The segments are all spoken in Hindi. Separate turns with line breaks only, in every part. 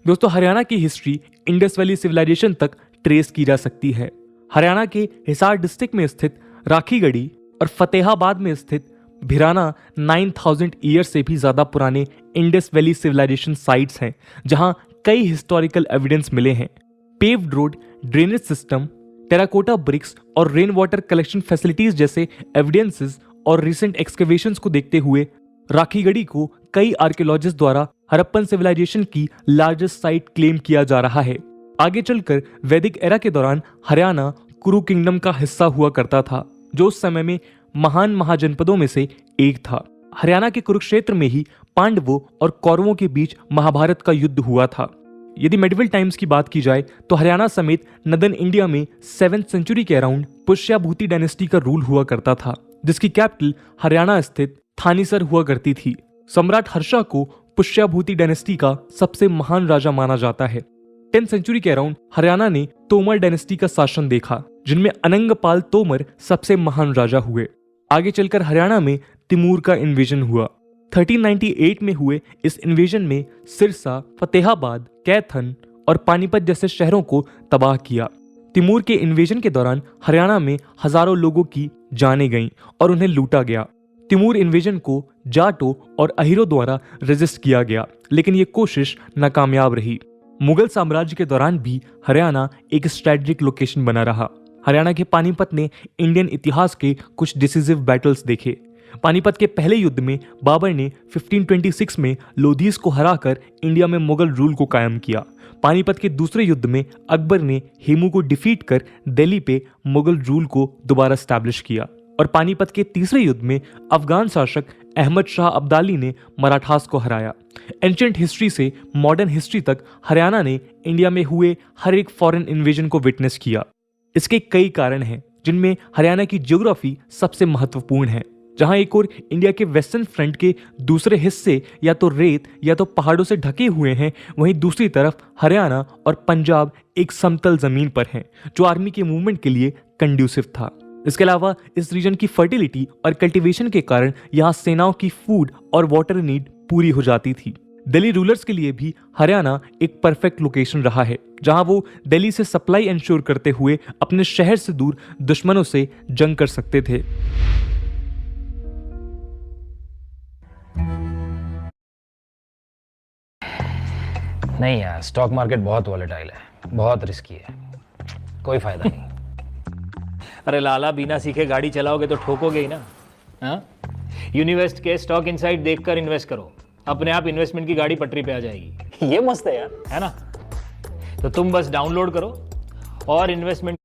दोस्तों हरियाणा की हिस्ट्री इंडस वैली सिविलाइजेशन तक ट्रेस की जा सकती है। हरियाणा के हिसार डिस्ट्रिक्ट में स्थित राखीगढ़ी और फतेहाबाद में स्थित भिराना 9000 ईयर से भी ज्यादा पुराने इंडस वैली सिविलाइजेशन साइट्स हैं, जहां कई हिस्टोरिकल एविडेंस मिले हैं। Paved road, drainage system, terracotta bricks और रेन वाटर कलेक्शन फैसिलिटीज जैसे एविडेंसेस और रिसेंट एक्सकेवेशंस को देखते हुए राखीगढ़ी को कई आर्कियोलॉजिस्ट द्वारा हड़प्पन सिविलाइजेशन की लार्जेस्ट साइट क्लेम किया जा रहा है। आगे चलकर वैदिक एरा के दौरान हरियाणा कुरु किंगडम का हिस्सा हुआ करता था, जो उस समय में महान महाजनपदों में से एक था। हरियाणा के कुरुक्षेत्र में ही पांडवों और कौरवों के बीच महाभारत का युद्ध हुआ था। यदि मेडिवल टाइम्स की बात की जाए तो हरियाणा समेत नदन इंडिया में 7th सेंचुरी के अराउंड पुष्याभूति डायनेस्टी का रूल हुआ करता था, जिसकी कैपिटल हरियाणा स्थित थानीसर हुआ करती थी। सम्राट हर्षा को पुष्याभूति डायनेस्टी का सबसे महान राजा माना जाता है। 10th सेंचुरी के अराउंड हरियाणा ने तोमर डायनेस्टी का शासन देखा, जिनमें अनंगपाल तोमर सबसे महान राजा हुए। आगे चलकर हरियाणा में तिमूर का इन्वेजन हुआ। 1398 में हुए इस इन्वेजन में सिरसा, फतेहाबाद, कैथन और पानीपत जैसे शहरों को तबाह किया। तिमूर के इन्वेजन के दौरान हरियाणा में हजारों लोगों की जानें गईं और उन्हें लूटा गया। तिमूर इन्वेजन को जाटों और अहीरों द्वारा रेजिस्ट किया गया, लेकिन ये कोशिश नाकामयाब रही। मुगल साम्राज्य के दौरान भी हरियाणा एक स्ट्रेटेजिक लोकेशन बना रहा। हरियाणा के पानीपत ने इंडियन इतिहास के कुछ डिसिसिव बैटल्स देखे। पानीपत के पहले युद्ध में बाबर ने 1526 में लोधीस को हराकर इंडिया में मुगल रूल को कायम किया। पानीपत के दूसरे युद्ध में अकबर ने हेमू को डिफीट कर दिल्ली पे मुगल रूल को दोबारा स्टैब्लिश किया। और पानीपत के तीसरे युद्ध में अफगान शासक अहमद शाह अब्दाली ने मराठास को हराया। एंशिएंट हिस्ट्री से मॉडर्न हिस्ट्री तक हरियाणा ने इंडिया में हुए हर एक फॉरेन इन्वेजन को विटनेस किया। इसके कई कारण हैं, जिनमें हरियाणा की ज्योग्राफी सबसे महत्वपूर्ण है। जहां एक और इंडिया के वेस्टर्न फ्रंट के दूसरे हिस्से या तो रेत या तो पहाड़ों से ढके हुए हैं, वहीं दूसरी तरफ हरियाणा और पंजाब एक समतल जमीन पर हैं, जो आर्मी के मूवमेंट के लिए कंड्यूसिव था। इसके अलावा इस रीजन की फर्टिलिटी और कल्टीवेशन के कारण यहाँ सेनाओं की फूड और वाटर नीड पूरी हो जाती थी। दिल्ली रूलर्स के लिए भी हरियाणा एक परफेक्ट लोकेशन रहा है, जहां वो दिल्ली से सप्लाई इंश्योर करते हुए अपने शहर से दूर दुश्मनों से जंग कर सकते थे।
नहीं यार, स्टॉक मार्केट बहुत वॉलेटाइल है, बहुत रिस्की है, कोई फायदा नहीं।
अरे लाला, बिना सीखे गाड़ी चलाओगे तो ठोकोगे ही ना। हाँ, यूनिवेस्ट के स्टॉक इनसाइड देखकर इन्वेस्ट करो, अपने आप इन्वेस्टमेंट की गाड़ी पटरी पे आ जाएगी।
ये मस्त है यार,
है ना? तो तुम बस डाउनलोड करो और इन्वेस्टमेंट।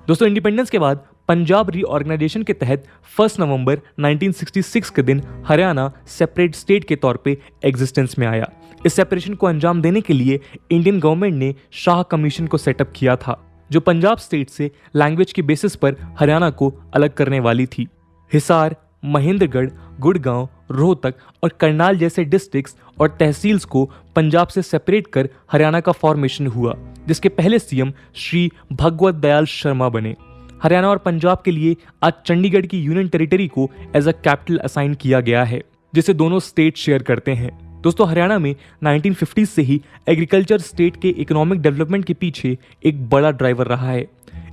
दोस्तों इंडिपेंडेंस के बाद पंजाब रीऑर्गेनाइजेशन के तहत 1 नवंबर 1966 के दिन हरियाणा सेपरेट स्टेट के तौर पे एग्जिस्टेंस में आया। इस सेपरेशन को अंजाम देने के लिए इंडियन गवर्नमेंट ने शाह कमीशन को सेटअप किया था, जो पंजाब स्टेट से लैंग्वेज के बेसिस पर हरियाणा को अलग करने वाली थी। हिसार, महेंद्रगढ़, गुड़गांव, रोहतक और करनाल जैसे डिस्ट्रिक्ट्स और तहसील्स को पंजाब से सेपरेट कर हरियाणा का फॉर्मेशन हुआ, जिसके पहले सीएम श्री भगवत दयाल शर्मा बने। हरियाणा और पंजाब के लिए आज चंडीगढ़ की यूनियन टेरिटरी को एज अ कैपिटल असाइन किया गया है, जिसे दोनों स्टेट शेयर करते हैं। दोस्तों हरियाणा में 1950 से ही एग्रीकल्चर स्टेट के इकोनॉमिक डेवलपमेंट के पीछे एक बड़ा ड्राइवर रहा है।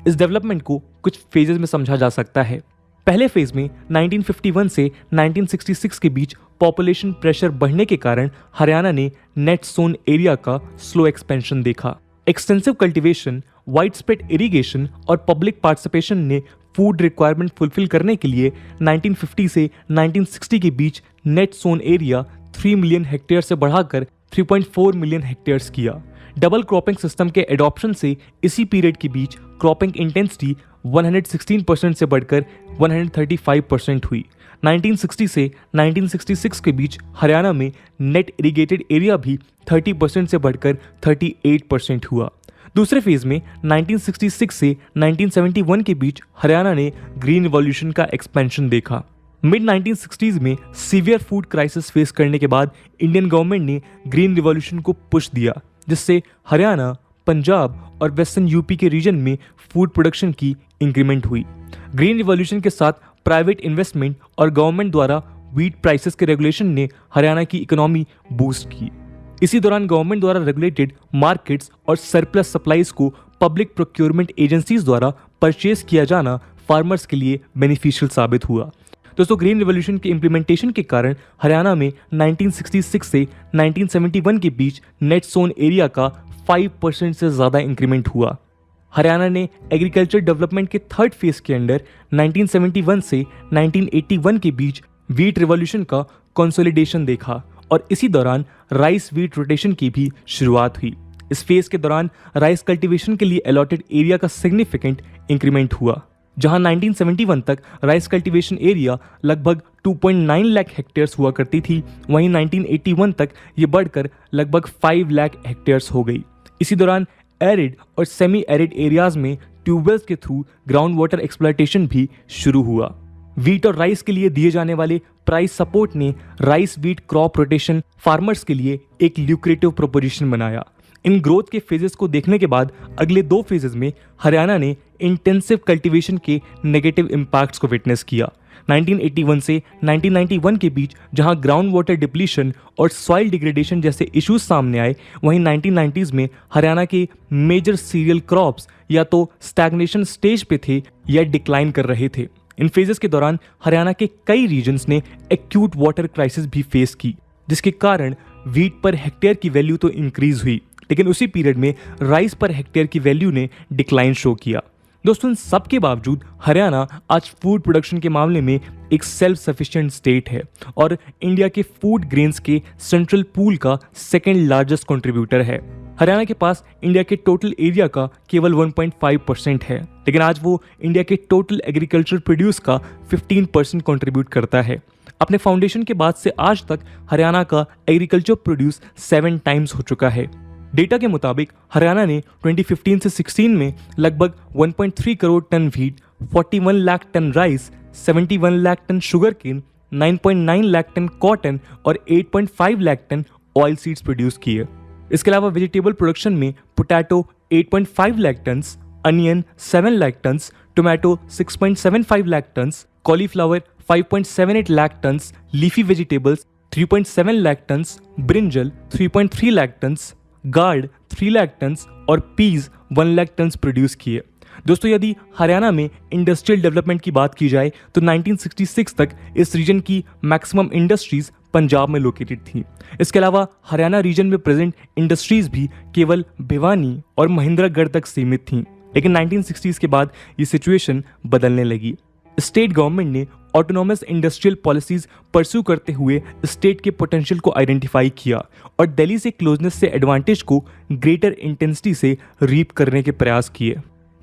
इस डेवलपमेंट को कुछ फेजेस में समझा जा सकता है। पहले फेज में 1951 से 1966 के बीच पॉपुलेशन प्रेशर बढ़ने के कारण हरियाणा ने नेट सोन एरिया का स्लो एक्सपेंशन देखा। Extensive cultivation, wide spread irrigation और पब्लिक पार्टिसिपेशन ने फूड रिक्वायरमेंट फुलफिल करने के लिए 1950 से 1960 के बीच net sown area 3 million hectare से बढ़ाकर 3.4 मिलियन हेक्टेयर्स किया। डबल क्रॉपिंग सिस्टम के एडॉप्शन से इसी पीरियड के बीच क्रॉपिंग इंटेंसिटी 116% से बढ़कर 135% हुई। 1960 से 1966 के बीच हरियाणा में नेट इरिगेटेड एरिया भी 30% से बढ़कर 38% हुआ। दूसरे फेज में 1966 से 1971 के बीच हरियाणा ने ग्रीन रिवॉल्यूशन का एक्सपेंशन देखा। मिड 1960s में सीवियर फूड क्राइसिस फेस करने के बाद इंडियन गवर्नमेंट ने ग्रीन रिवॉल्यूशन को पुश दिया, जिससे हरियाणा, पंजाब और वेस्टर्न यूपी के रीजन में फूड प्रोडक्शन की इंक्रीमेंट हुई। ग्रीन रिवॉल्यूशन के साथ प्राइवेट इन्वेस्टमेंट और गवर्नमेंट द्वारा व्हीट प्राइसेस के रेगुलेशन ने हरियाणा की इकोनॉमी बूस्ट की। इसी दौरान गवर्नमेंट द्वारा रेगुलेटेड मार्केट्स और सरप्लस सप्लाईज को पब्लिक प्रोक्योरमेंट एजेंसीज द्वारा परचेज किया जाना फार्मर्स के लिए बेनिफिशियल साबित हुआ। दोस्तों, ग्रीन रिवॉल्यूशन के इम्प्लीमेंटेशन के कारण हरियाणा में 1966 से 1971 के बीच नेट सोन एरिया का 5% से ज़्यादा इंक्रीमेंट हुआ। हरियाणा ने एग्रीकल्चर डेवलपमेंट के थर्ड फेज के अंडर 1971 से 1981 के बीच व्हीट रिवॉल्यूशन का कंसोलिडेशन देखा और इसी दौरान राइस व्हीट रोटेशन की भी शुरुआत हुई। इस फेज के दौरान राइस कल्टीवेशन के लिए अलॉटेड एरिया का सिग्निफिकेंट इंक्रीमेंट हुआ, जहां 1971 तक राइस कल्टीवेशन एरिया लगभग 2.9 लाख हेक्टेयर्स हुआ करती थी, वहीं 1981 तक ये बढ़कर लगभग 5 लाख हेक्टेयर्स हो गई। इसी दौरान एरिड और सेमी एरिड एरियाज में ट्यूबवेल्स के थ्रू ग्राउंड वाटर एक्सप्लॉयटेशन भी शुरू हुआ। व्हीट और राइस के लिए दिए जाने वाले प्राइस सपोर्ट ने rice wheat crop rotation farmers के लिए एक ल्यूक्रेटिव प्रोपोजिशन बनाया। इन ग्रोथ के फेजेस को देखने के बाद अगले 2 फेजेस में हरियाणा ने इंटेंसिव कल्टीवेशन के नेगेटिव इंपैक्ट्स को विटनेस किया। 1981 से 1991 के बीच जहां ग्राउंड वाटर डिप्लीशन और सॉइल डिग्रेडेशन जैसे इश्यूज सामने आए, वहीं 1990s में हरियाणा के मेजर सीरियल क्रॉप्स या तो स्टैग्नेशन स्टेज पे थे या डिक्लाइन कर रहे थे। इन फेजेस के दौरान हरियाणा के कई रीजन्स ने एक्यूट वाटर क्राइसिस भी फेस की, जिसके कारण व्हीट पर हेक्टेयर की वैल्यू तो इंक्रीज हुई, लेकिन उसी पीरियड में राइस पर हेक्टेयर की वैल्यू ने डिक्लाइन शो किया। दोस्तों, इन सब के बावजूद हरियाणा आज फूड प्रोडक्शन के मामले में एक सेल्फ सफिशिएंट स्टेट है और इंडिया के फूड ग्रेन्स के सेंट्रल पूल का सेकेंड लार्जेस्ट कंट्रीब्यूटर है। हरियाणा के पास इंडिया के टोटल एरिया का केवल 1.5% है, लेकिन आज वो इंडिया के टोटल एग्रीकल्चर प्रोड्यूस का 15% कंट्रीब्यूट करता है। अपने फाउंडेशन के बाद से आज तक हरियाणा का एग्रीकल्चर प्रोड्यूस 7 टाइम्स हो चुका है। डेटा के मुताबिक हरियाणा ने 2015 से 16 में लगभग 1.3 crore tonne wheat, 41 lakh tonne rice, 71 lakh tonne sugar cane, 9.9 lakh tonne cotton और 8.5 lakh tonne oil seeds produce किए। इसके अलावा वेजिटेबल प्रोडक्शन में potato 8.5 lakh tonnes, onion 7 lakh tonnes, tomato 6.75 lakh tonnes, cauliflower 5.78 lakh tonnes, leafy vegetables 3.7 lakh tonnes, brinjal 3.3 lakh tonnes, gourd 3 lakh tonnes और पीज 1 लाख टन्स प्रोड्यूस किए। दोस्तों, यदि हरियाणा में इंडस्ट्रियल डेवलपमेंट की बात की जाए तो 1966 तक इस रीजन की मैक्सिमम इंडस्ट्रीज पंजाब में लोकेटेड थी। इसके अलावा हरियाणा रीजन में प्रेजेंट इंडस्ट्रीज भी केवल भिवानी और महेंद्रगढ़ तक सीमित थीं, लेकिन 1960s के बाद ये सिचुएशन बदलने लगी। स्टेट गवर्नमेंट ने ऑटोनॉमस इंडस्ट्रियल पॉलिसीज परस्यू करते हुए स्टेट के पोटेंशियल को आइडेंटिफाई किया और दिल्ली से क्लोजनेस से एडवांटेज को ग्रेटर इंटेंसिटी से रीप करने के प्रयास किए।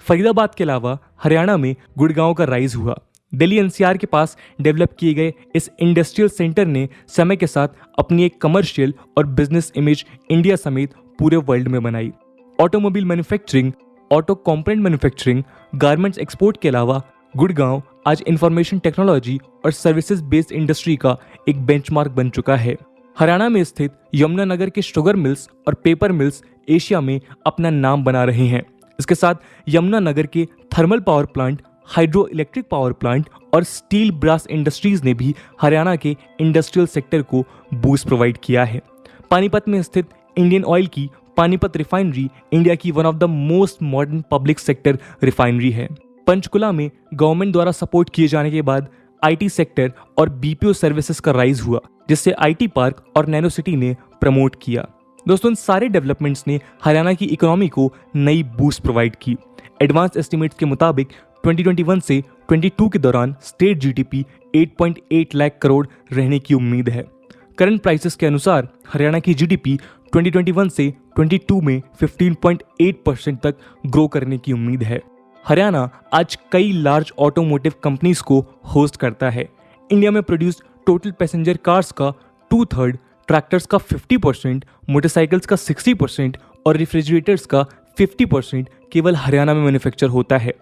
फरीदाबाद के अलावा हरियाणा में गुड़गांव का राइज हुआ। दिल्ली एनसीआर के पास डेवलप किए गए इस इंडस्ट्रियल सेंटर ने समय के साथ अपनी एक कमर्शियल और बिजनेस इमेज इंडिया समेत पूरे वर्ल्ड में बनाई। Automobile manufacturing, auto component manufacturing, garments export के अलावा गुड़गांव आज इंफॉर्मेशन टेक्नोलॉजी और सर्विसेज बेस्ड इंडस्ट्री का एक बेंचमार्क बन चुका है। हरियाणा में स्थित यमुनानगर के शुगर मिल्स और पेपर मिल्स एशिया में अपना नाम बना रहे हैं। इसके साथ यमुनानगर के thermal power plant, hydro electric power plant और स्टील ब्रास इंडस्ट्रीज ने भी हरियाणा के इंडस्ट्रियल सेक्टर को बूस्ट प्रोवाइड किया है। पानीपत में स्थित इंडियन ऑयल की पानीपत रिफाइनरी इंडिया की one of the most modern public sector refinery है। पंचकुला में गवर्नमेंट द्वारा सपोर्ट किए जाने के बाद आईटी सेक्टर और बीपीओ सर्विसेज का राइज हुआ, जिससे आईटी पार्क और नैनो सिटी ने प्रमोट किया। दोस्तों, इन सारे डेवलपमेंट्स ने हरियाणा की इकोनॉमी को नई बूस्ट प्रोवाइड की। एडवांस एस्टिमेट्स के मुताबिक 2021 से 22 के दौरान स्टेट जीडीपी 8.8 लाख करोड़ रहने की उम्मीद है। करंट प्राइसेस के अनुसार हरियाणा की जीडीपी 2021 से 22 में 15.8% तक ग्रो करने की उम्मीद है। हरियाणा आज कई लार्ज ऑटोमोटिव कंपनीज को होस्ट करता है। इंडिया में प्रोड्यूस्ड टोटल पैसेंजर कार्स का 2/3, ट्रैक्टर्स का 50%, मोटरसाइकिल्स का 60% और रेफ्रिजरेटर्स का 50% केवल हरियाणा में मैन्युफैक्चर होता है।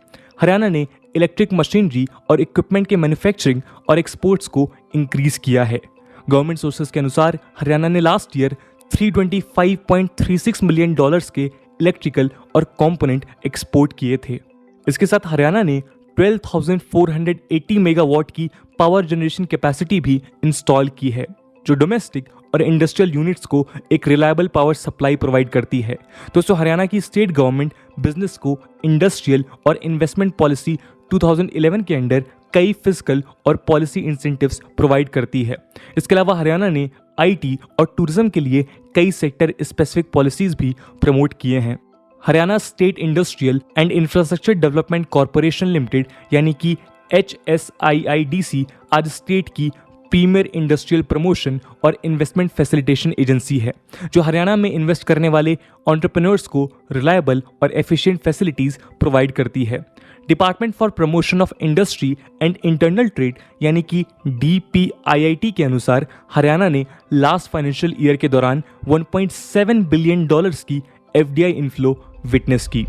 हरियाणा ने इलेक्ट्रिक मशीनरी और इक्विपमेंट के मैन्युफैक्चरिंग और एक्सपोर्ट्स को इंक्रीज किया है। गवर्नमेंट सोर्सेज के अनुसार हरियाणा ने लास्ट ईयर $325.36 मिलियन के इलेक्ट्रिकल और कंपोनेंट एक्सपोर्ट किए थे। इसके साथ हरियाणा ने 12,480 मेगावाट की पावर जनरेशन कैपेसिटी भी इंस्टॉल की है, जो डोमेस्टिक और इंडस्ट्रियल यूनिट्स को एक रिलायबल पावर सप्लाई प्रोवाइड करती है। दोस्तों, हरियाणा की स्टेट गवर्नमेंट बिजनेस को इंडस्ट्रियल और इन्वेस्टमेंट पॉलिसी 2011 के अंडर कई फिजिकल और पॉलिसी इंसेंटिव्स प्रोवाइड करती है। इसके अलावा हरियाणा ने आईटी और टूरिज्म के लिए कई सेक्टर स्पेसिफिक पॉलिसीज भी प्रमोट किए हैं। Haryana state industrial and infrastructure development corporation limited यानी कि HSIIDC आज स्टेट की प्रीमियर इंडस्ट्रियल प्रमोशन और इन्वेस्टमेंट फैसिलिटेशन एजेंसी है, जो हरियाणा में इन्वेस्ट करने वाले एंटरप्रेन्योर्स को रिलायबल और एफिशिएंट फैसिलिटीज प्रोवाइड करती है। Department for promotion of industry and internal trade यानी कि DPIIT के अनुसार हरियाणा ने लास्ट फाइनेंशियल ईयर के दौरान $1.7 बिलियन की FDI इनफ्लो विटनेस की।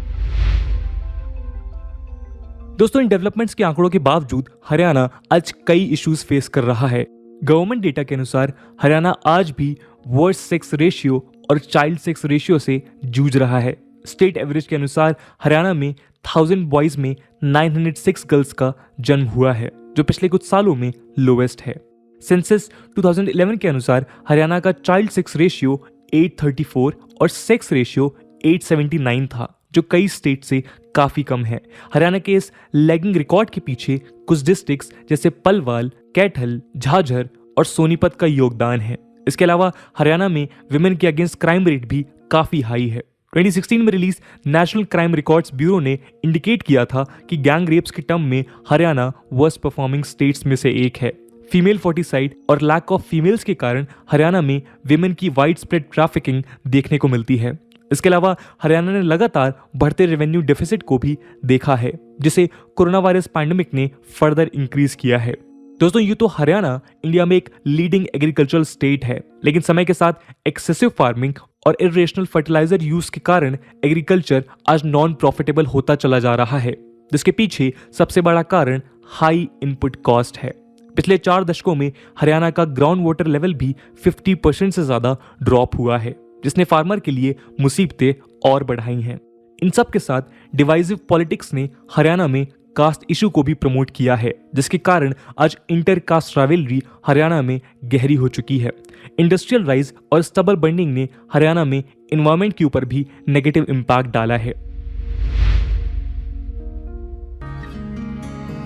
दोस्तों, इन डेवलपमेंट्स के आंकड़ों के बावजूद हरियाणा आज कई इश्यूज फेस कर रहा है। गवर्नमेंट डेटा के अनुसार हरियाणा आज भी वर्स्ट सेक्स रेशियो और चाइल्ड सेक्स रेशियो से जूझ रहा है। स्टेट एवरेज के अनुसार हरियाणा में 1000 बॉयज में 906 गर्ल्स का जन्म हुआ है, जो पिछले कुछ सालों में लोवेस्ट है। सेंसस 2011 के अनुसार हरियाणा का चाइल्ड सेक्स रेशियो 834 और सेक्स रेशियो 879 था, जो कई स्टेट से काफी कम है। हरियाणा के इस लैगिंग रिकॉर्ड के पीछे कुछ डिस्ट्रिक्ट्स जैसे पलवल, कैथल, झाझर और सोनीपत का योगदान है। इसके अलावा हरियाणा में विमेन के अगेंस्ट क्राइम रेट भी काफी हाई है। 2016 में release national crime records bureau ने इंडिकेट किया था कि गैंग रेप्स के टर्म में हरियाणा वर्स्ट परफॉर्मिंग स्टेट्स में से एक है। फीमेल फोर्टिसाइड और लैक ऑफ फीमेल्स के कारण हरियाणा में विमेन की वाइड स्प्रेड ट्रैफिकिंग देखने को मिलती है। इसके अलावा हरियाणा ने लगातार बढ़ते रेवेन्यू डेफिसिट को भी देखा है, जिसे कोरोना वायरस पैंडेमिक ने फर्दर इंक्रीज किया है। दोस्तों, यूं तो हरियाणा इंडिया में एक लीडिंग एग्रीकल्चरल स्टेट है, लेकिन समय के साथ एक्सेसिव फार्मिंग और इरेशनल फर्टिलाइजर यूज के कारण एग्रीकल्चर आज नॉन प्रॉफिटेबल होता चला जा रहा है, जिसके पीछे सबसे बड़ा कारण हाई इनपुट कॉस्ट है। पिछले 4 दशकों में हरियाणा का ग्राउंड वाटर लेवल भी 50% से ज्यादा ड्रॉप हुआ है, जिसने फार्मर के लिए मुसीबतें और बढ़ाई हैं। इन सब के साथ डिवाइसिव पॉलिटिक्स ने हरियाणा में कास्ट इशू को भी प्रमोट किया है, जिसके कारण आज इंटर कास्ट राइवलरी हरियाणा में गहरी हो चुकी है। इंडस्ट्रियल राइज और स्टबल बर्निंग ने हरियाणा में एनवायरनमेंट के ऊपर भी नेगेटिव इंपैक्ट डाला है।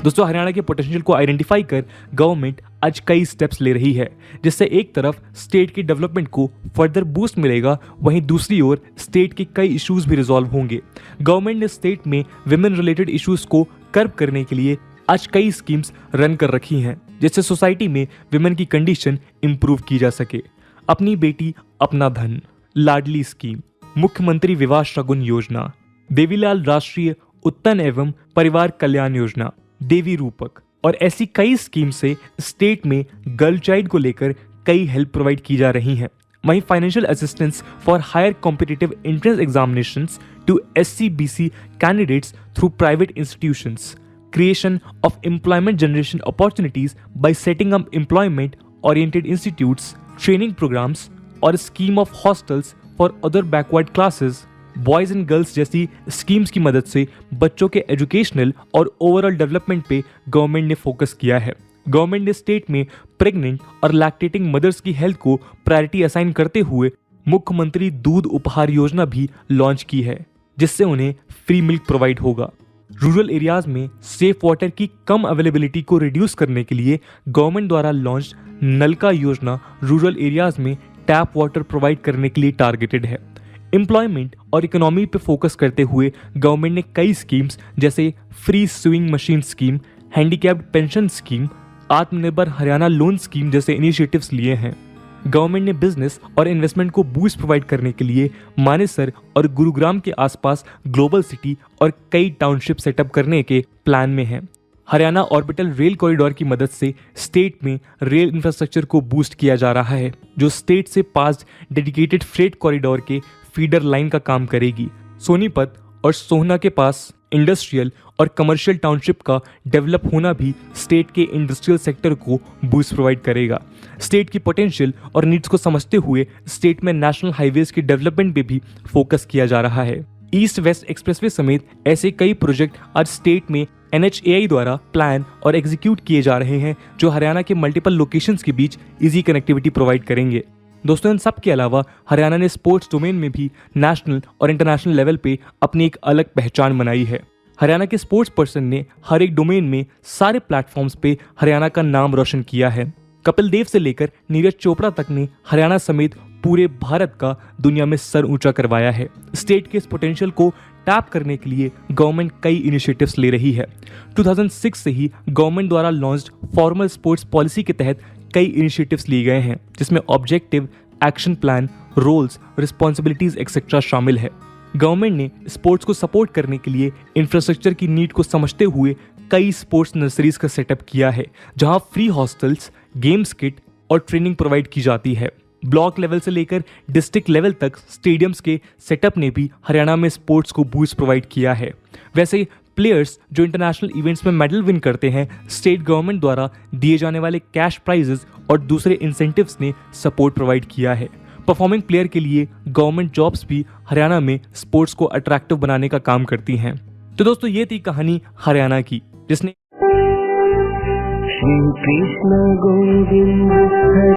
दोस्तों, हरियाणा के पोटेंशियल को आइडेंटिफाई कर गवर्नमेंट आज कई स्टेप्स ले रही है, जिससे एक तरफ स्टेट की डेवलपमेंट को फर्दर बूस्ट मिलेगा, वहीं दूसरी ओर स्टेट के कई इश्यूज भी रिजॉल्व होंगे। गवर्नमेंट ने स्टेट में विमेन रिलेटेड इश्यूज को कर्ब करने के लिए आज कई स्कीम्स रन कर रखी हैं, जिससे सोसाइटी में विमेन की कंडीशन इंप्रूव की जा सके। अपनी बेटी अपना धन, लाडली स्कीम, मुख्यमंत्री विवाह शगुन योजना, देवीलाल राष्ट्रीय उत्थान एवं परिवार कल्याण योजना, देवी रूपक और ऐसी कई स्कीम से स्टेट में गर्ल चाइल्ड को लेकर कई हेल्प प्रोवाइड की जा रही हैं। वहीं financial assistance for higher competitive entrance examinations to SC/BC candidates through private institutions, creation of employment generation opportunities by setting up employment oriented institutes, training programs और scheme of hostels for other backward classes, boys and girls जैसी स्कीम्स की मदद से बच्चों के एजुकेशनल और ओवरऑल डेवलपमेंट पे गवर्नमेंट ने फोकस किया है। गवर्नमेंट ने स्टेट में प्रेग्नेंट और लैक्टेटिंग मदर्स की हेल्थ को प्रायोरिटी असाइन करते हुए मुख्यमंत्री दूध उपहार योजना भी लॉन्च की है, जिससे उन्हें फ्री मिल्क प्रोवाइड होगा। रूरल एरियाज में सेफ वाटर की कम अवेलेबिलिटी को रिड्यूस करने के लिए गवर्नमेंट द्वारा लॉन्च नलका योजना रूरल एरियाज में टैप वाटर प्रोवाइड करने के लिए टारगेटेड है। एम्प्लॉयमेंट और इकोनॉमी पे फोकस करते हुए गवर्नमेंट ने कई स्कीम्स जैसे free swing machine scheme, handicapped pension scheme, आत्मनिर्भर हरियाणा लोन स्कीम जैसे इनिशिएटिव्स लिए हैं। गवर्नमेंट ने बिजनेस और इन्वेस्टमेंट को बूस्ट प्रोवाइड करने के लिए मानेसर और गुरुग्राम के आसपास ग्लोबल सिटी और कई टाउनशिप सेटअप करने के प्लान में है। हरियाणा ऑर्बिटल रेल कॉरिडोर की मदद से स्टेट में रेल इंफ्रास्ट्रक्चर को बूस्ट किया जा रहा है, जो स्टेट से पास डेडिकेटेड फ्रेट कॉरिडोर के फीडर लाइन का काम करेगी। सोनीपत और सोहना के पास इंडस्ट्रियल और कमर्शियल टाउनशिप का डेवलप होना भी स्टेट के इंडस्ट्रियल सेक्टर को बूस्ट प्रोवाइड करेगा। स्टेट की पोटेंशियल और नीड्स को समझते हुए स्टेट में नेशनल हाईवेज की डेवलपमेंट पे भी फोकस किया जा रहा है। ईस्ट वेस्ट एक्सप्रेसवे समेत ऐसे कई प्रोजेक्ट आज स्टेट में NHAI द्वारा प्लान और एग्जीक्यूट किए जा रहे हैं, जो हरियाणा के मल्टीपल लोकेशंस के बीच इजी कनेक्टिविटी प्रोवाइड करेंगे। दोस्तों इन सब के अलावा हरियाणा ने स्पोर्ट्स डोमेन में भी नेशनल और इंटरनेशनल लेवल पे अपनी एक अलग पहचान बनाई है। हरियाणा के स्पोर्ट्स पर्सन ने हर एक डोमेन में सारे प्लेटफॉर्म्स पे हरियाणा का नाम रोशन किया है। कपिल देव से लेकर नीरज चोपड़ा तक ने हरियाणा समेत पूरे भारत का दुनिया में सर ऊंचा करवाया है। स्टेट के इस पोटेंशियल को टैप करने के लिए गवर्नमेंट कई इनिशिएटिव्स ले रही है। 2006 से ही गवर्नमेंट द्वारा लॉन्च्ड फॉर्मल स्पोर्ट्स पॉलिसी के तहत कई इनिशिएटिव्स लिए गए हैं, जिसमें objective, action plan, roles, responsibilities etcetera शामिल है। गवर्नमेंट ने स्पोर्ट्स को सपोर्ट करने के लिए इंफ्रास्ट्रक्चर की नीड को समझते हुए कई स्पोर्ट्स नर्सरीज का सेटअप किया है, जहां फ्री हॉस्टल्स, गेम्स किट और ट्रेनिंग प्रोवाइड की जाती है। ब्लॉक लेवल से लेकर डिस्ट्रिक्ट लेवल तक स्टेडियम्स के सेटअप ने भी हरियाणा में स्पोर्ट्स को बूस्ट प्रोवाइड किया है। वैसे प्लेयर्स जो इंटरनेशनल इवेंट्स में मेडल विन करते हैं, स्टेट गवर्नमेंट द्वारा दिए जाने वाले कैश प्राइजेस और दूसरे इंसेंटिव्स ने सपोर्ट प्रोवाइड किया है। परफॉर्मिंग प्लेयर के लिए गवर्नमेंट जॉब्स भी हरियाणा में स्पोर्ट्स को अट्रैक्टिव बनाने का काम करती हैं। तो दोस्तों ये थी कहानी हरियाणा की, जिसने